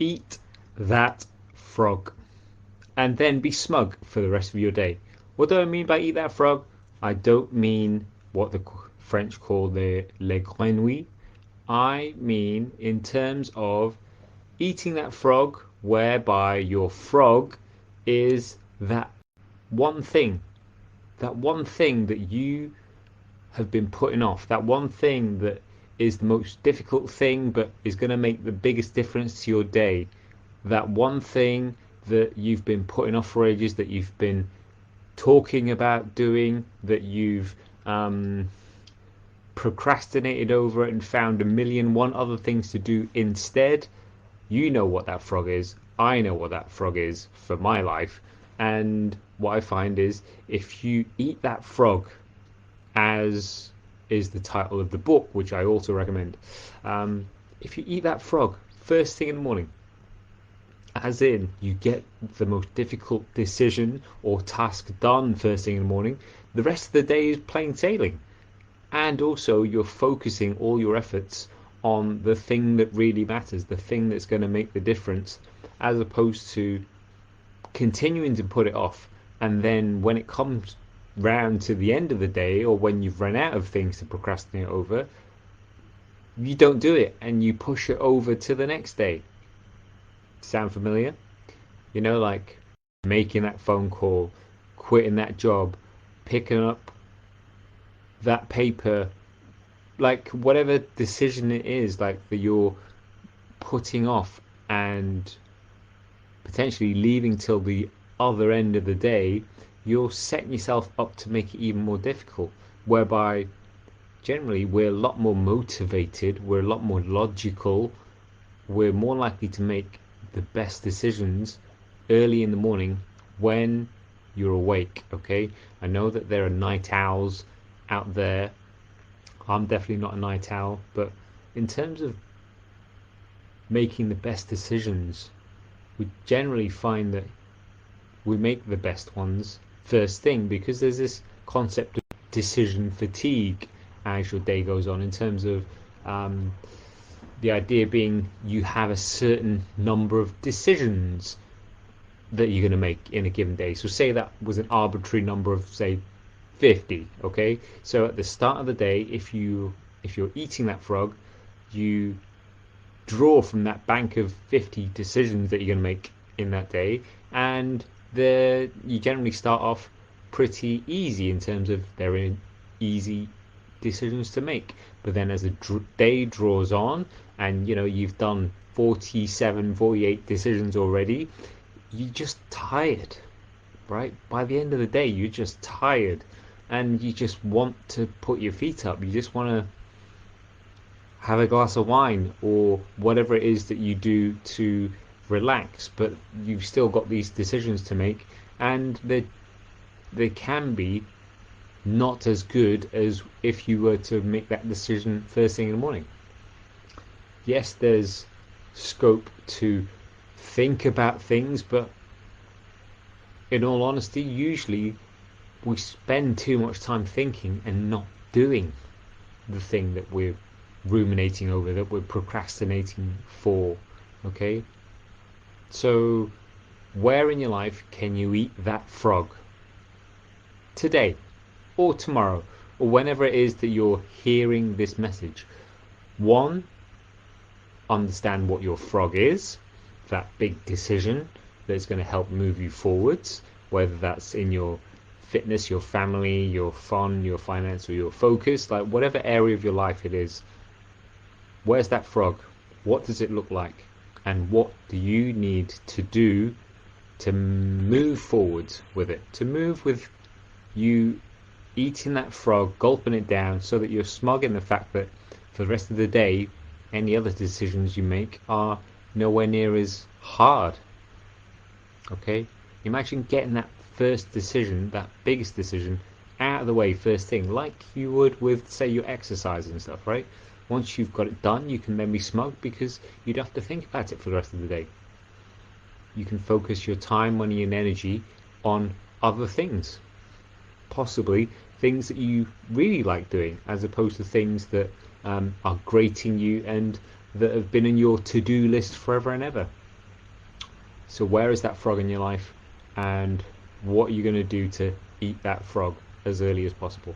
Eat that frog. And then be smug for the rest of your day. What do I mean by eat that frog? I don't mean what the French call the les grenouilles. I mean in terms of eating that frog, whereby your frog is that one thing that you have been putting off, that one thing that is the most difficult thing but is going to make the biggest difference to your day, that one thing that you've been putting off for ages, that you've been talking about doing, that you've procrastinated over it and found a million one other things to do instead. You know what that frog is. I know what that frog is for my life. And what I find is if you eat that frog, as is the title of the book, which I also recommend, if you eat that frog first thing in the morning, as in you get the most difficult decision or task done first thing in the morning, the rest of the day is plain sailing. And also you're focusing all your efforts on the thing that really matters, the thing that's going to make the difference, as opposed to continuing to put it off. And then when it comes round to the end of the day, or when you've run out of things to procrastinate over, you don't do it and you push it over to the next day. Sound familiar? You know, like making that phone call, quitting that job, picking up that paper, like whatever decision it is, like that you're putting off and potentially leaving till the other end of the day, you're setting yourself up to make it even more difficult, whereby generally we're a lot more motivated, we're a lot more logical, we're more likely to make the best decisions early in the morning when you're awake. Okay, I know that there are night owls out there. I'm definitely not a night owl, but in terms of making the best decisions, we generally find that we make the best ones first thing, because there's this concept of decision fatigue as your day goes on, in terms of the idea being you have a certain number of decisions that you're going to make in a given day. So say that was an arbitrary number of, say, 50. Okay, so at the start of the day, if you're eating that frog, you draw from that bank of 50 decisions that you're going to make in that day, and you generally start off pretty easy in terms of they're easy decisions to make. But then as the day draws on, and you know you've done 47, 48 decisions already, you're just tired, right? By the end of the day, you're just tired, and you just want to put your feet up. You just want to have a glass of wine or whatever it is that you do to relax, but you've still got these decisions to make, and they can be not as good as if you were to make that decision first thing in the morning. Yes, there's scope to think about things, but in all honesty, usually we spend too much time thinking and not doing the thing that we're ruminating over, that we're procrastinating for. Okay, so where in your life can you eat that frog? Today or tomorrow, or whenever it is that you're hearing this message. One, understand what your frog is, that big decision that's going to help move you forwards, whether that's in your fitness, your family, your fun, your finance, or your focus, like whatever area of your life it is. Where's that frog? What does it look like? And what do you need to do to move forwards with it? To move with you eating that frog, gulping it down, so that you're smug in the fact that for the rest of the day, any other decisions you make are nowhere near as hard. Okay? Imagine getting that first decision, that biggest decision, out of the way first thing, like you would with, say, your exercise and stuff, right? Once you've got it done, you can then be smug because you don't have to think about it for the rest of the day. You can focus your time, money, and energy on other things. Possibly things that you really like doing, as opposed to things that are grating you and that have been in your to-do list forever and ever. So where is that frog in your life, and what are you going to do to eat that frog as early as possible?